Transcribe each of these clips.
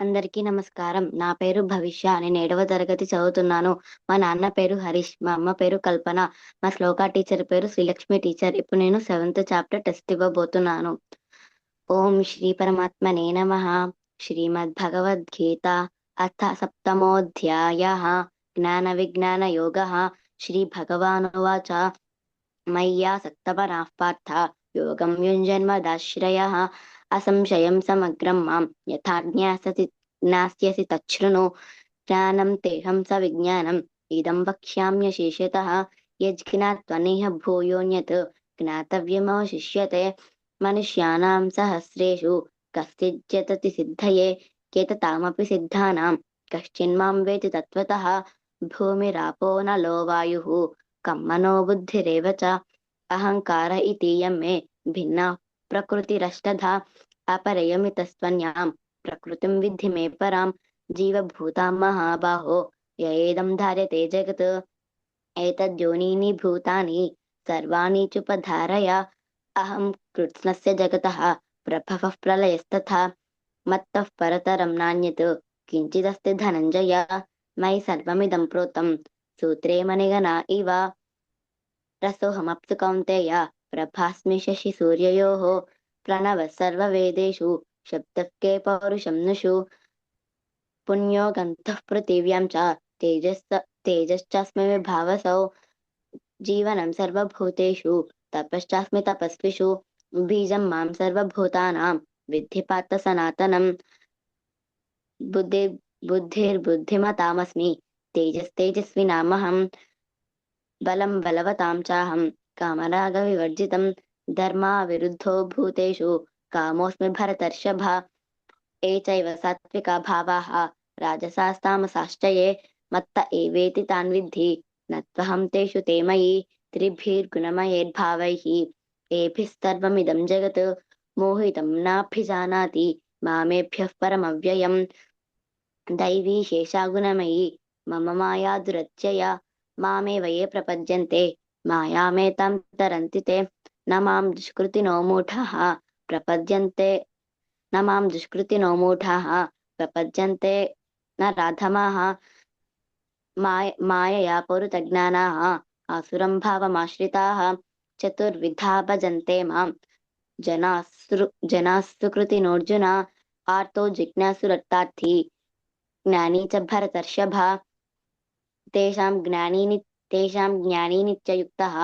అందరికీ నమస్కారం. నా పేరు భవిష్య. నేను 7వ తరగతి చదువుతున్నాను. మా నాన్న పేరు హరీష్. మా అమ్మ పేరు కల్పన. మా శ్లోక టీచర్ పేరు శ్రీలక్ష్మి టీచర్. ఇప్పుడు నేను 7th చాప్టర్ టెస్ట్ ఇవ్వబోతున్నాను. ఓం శ్రీ పరమాత్మనే నమః. శ్రీమద్భగవద్గీత అథ సప్తమోऽధ్యాయः జ్ఞాన విజ్ఞాన యోగः. శ్రీ భగవానువాచ మయ్యాసక్తమనః పార్థ యోగం యుञ्जन्मदाश्रयः असंशयं समग्रं मां यथा ज्ञास्यसि तच्छृणु ज्ञानं तेहं सविज्ञानम् इदं वक्ष्याम्यशेषतः यज्ञात्वनेह भूयोऽन्यत् ज्ञातव्यमवशिष्यते मनुष्याणां सहस्रेषु कश्चिज्जतति सिद्धये केततामपि सिद्धानां कश्चिन्मां वेति तत्त्वतः भूमिरापो नलो वायुः कं मनो बुद्धिरेव च अहंकार इतीयं मे भिन्ना प्रकृतिरष्टधा अपरयमितस्त्वन्यां प्रकृतिं विद्धि मे परां जीवभूतां महाबाहो ययेदं धार्यते जगत् एतद्योनीनि भूतानि सर्वाणि चुपधारय अहं कृत्स्नस्य जगतः प्रभवः प्रलयस्तथा मत्तः परतरं नान्यत् किञ्चिदस्ति धनञ्जय मयि सर्वमिदं प्रोतं सूत्रे मणिगणा इव रसोऽहमप्सु कौन्तेय प्रभास्मि शशिसूर्ययोः प्रणवः सर्ववेदेषु शब्दः के पौरुषं नुषु पुण्यो गन्धः पृथिव्यां च तेजश्चास्मि विभावसौ जीवनं सर्वभूतेषु तपश्चास्मि तपस्विषु बीजं मां सर्वभूतानां विद्धि पार्थ सनातनं बुद्धिर्बुद्धिमतामस्मि तेजस्तेजस्विनामहं बलं बलवतां चाहं कामरागविवर्जितं धर्माविरुद्धो भूतेषु कामोऽस्मि भरतर्षभ ये चैव सात्विका भावाः राजसास्तामसाश्च ये मत्त एवेति तान् विद्धि न त्वहं तेषु ते मयि त्रिभिर्गुणमयैर्भावैः एभिः सर्वमिदं जगत् मोहितं नाभिजानाति मामेभ्यः परमव्ययम् दैवी शेषा गुणमयी मम माया दुरत्यया मामेव ये प्रपद्यन्ते मायामेतां तरन्ति ते न मां दुष्कृतिनो मूढाः प्रपद्यन्ते न मां दुष्कृतिनो मूढाः प्रपद्यन्ते न राधमाः मायया पौरुतज्ञानाः आसुरं भावमाश्रिताः चतुर्विधा भजन्ते मां जनाः सुकृतिनोऽर्जुन आर्तो जिज्ञासुरर्थार्थी ज्ञानी च भरतर्षभा तेषां ज्ञानी नित्ययुक्तः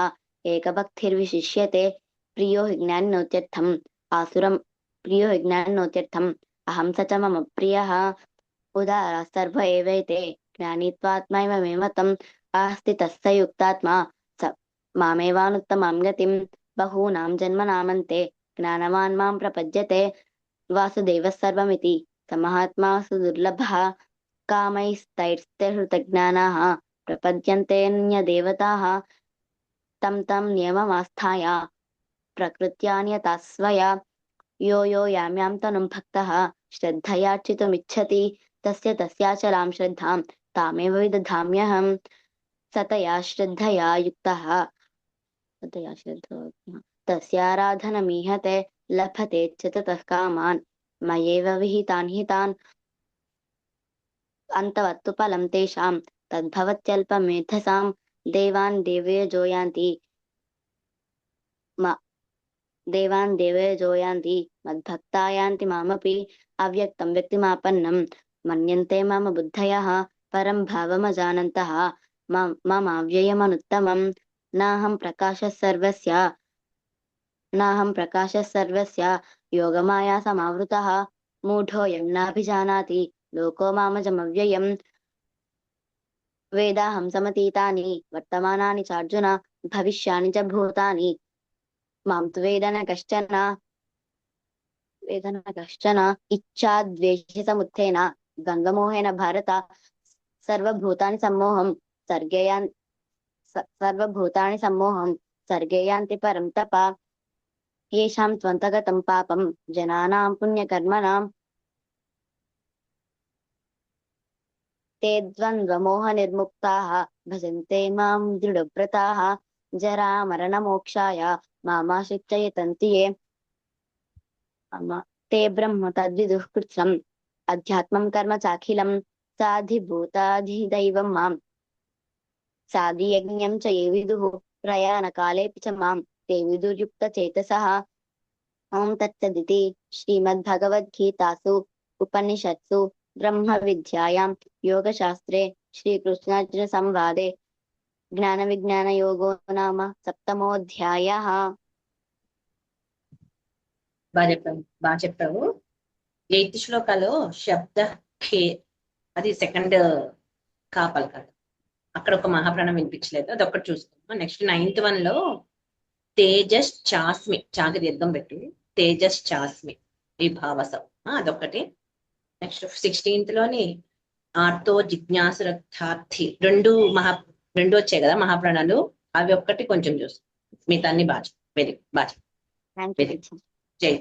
एकभक्तिर्विशिष्यते प्रियो हि ज्ञानिनोत्यर्थम् आसुरं प्रियो हि ज्ञानिनोत्यर्थम् अहं स च मम प्रियः उदारा सर्व एवैते ज्ञानीत्वात्मैव मे मतम् अस्ति तस्य युक्तात्मा स मामेवानुत्तमां गतिं बहूनां जन्मनामन्ते ज्ञानवान् मां प्रपद्यते वासुदेवः सर्वमिति स महात्मा सुदुर्लभः कामैस्तैर्हृतज्ञानाः प्रपद्यन्तेऽन्यदेवताः तं तं नियममास्थाय प्रकृत्यान्यता स्वया यो याम्यां तनुं भक्तः श्रद्धयार्चितुमिच्छति तस्य तस्याचलां श्रद्धां तामेव विदधाम्यहम् सतया श्रद्धया युक्तः तस्याराधनमीहते लभते च ततः कामान् मयैव विहितान् हितान् अन्तवत्तु फलं तेषां तद्भवत्यल्पमेधसां देवान् देवयजो यान्ति देवान् देवयजो यान्ति मद्भक्ता यान्ति मामपि अव्यक्तं व्यक्तिमापन्नं मन्यन्ते मम बुद्धयः परं भावमजानन्तः ममाव्ययमनुत्तमं नाहं प्रकाशः सर्वस्य योगमाया समावृतः मूढोऽयं नाभिजानाति लोको मामजमव्ययम् वेदाहं समतीतानि वर्तमानानि चार्जुन भविष्यानि च भूतानि मां तु वेद न कश्चन इच्छाद्वेषसमुत्थेन गङ्गमोहेन भारत सर्वभूतानि सम्मोहं सर्गे यान्ति परं तप येषां त्वन्तगतं पापं जनानां पुण्यकर्मणां ते द्वन्द्वमोहनिर्मुक्ताः भजन्ते मां दृढव्रताः जरामरणमोक्षाय मामाश्रित्य यतन्ति ये ते ब्रह्म तद्विदुः कृत्स्नम् అధ్యాత్మం కర్మ చాఖిలం సాధిభూతాధిదైవం మాం సాధియజ్ఞం చ ఏ విదుః ప్రయాణ కాలేపి చ మాం తే విదుర్యుక్త చేతసః ఓం తత్సదితి శ్రీమద్భగవద్గీతాసు ఉపనిషత్సు బ్రహ్మ విద్యాయాం యోగశాస్త్రే శ్రీకృష్ణార్జున సంవాదే జ్ఞాన విజ్ఞాన యోగో నామ సప్తమోధ్యాయః. బాగా చెప్పావు. 8th శ్లోకాలో శబ్ద ఖే అది సెకండ్ కాపల్ కదా, అక్కడ ఒక మహాప్రాణం వినిపించలేదు, అదొక్కటి చూసుకున్నాం. నెక్స్ట్ 9th one లో తేజస్ చాస్మి, చాకి దీర్ఘం పెట్టి తేజస్ చాస్మి ఈ భావసం, అదొక్కటి. నెక్స్ట్ 16th లోని ఆర్తో జిజ్ఞాసురర్థార్థి రెండు వచ్చాయి కదా మహాప్రాణాలు, అవి ఒక్కటి కొంచెం చూస్తాం. మిగతా అన్ని బాగా వెరీ బాగా థ్యాంక్ యూ. జై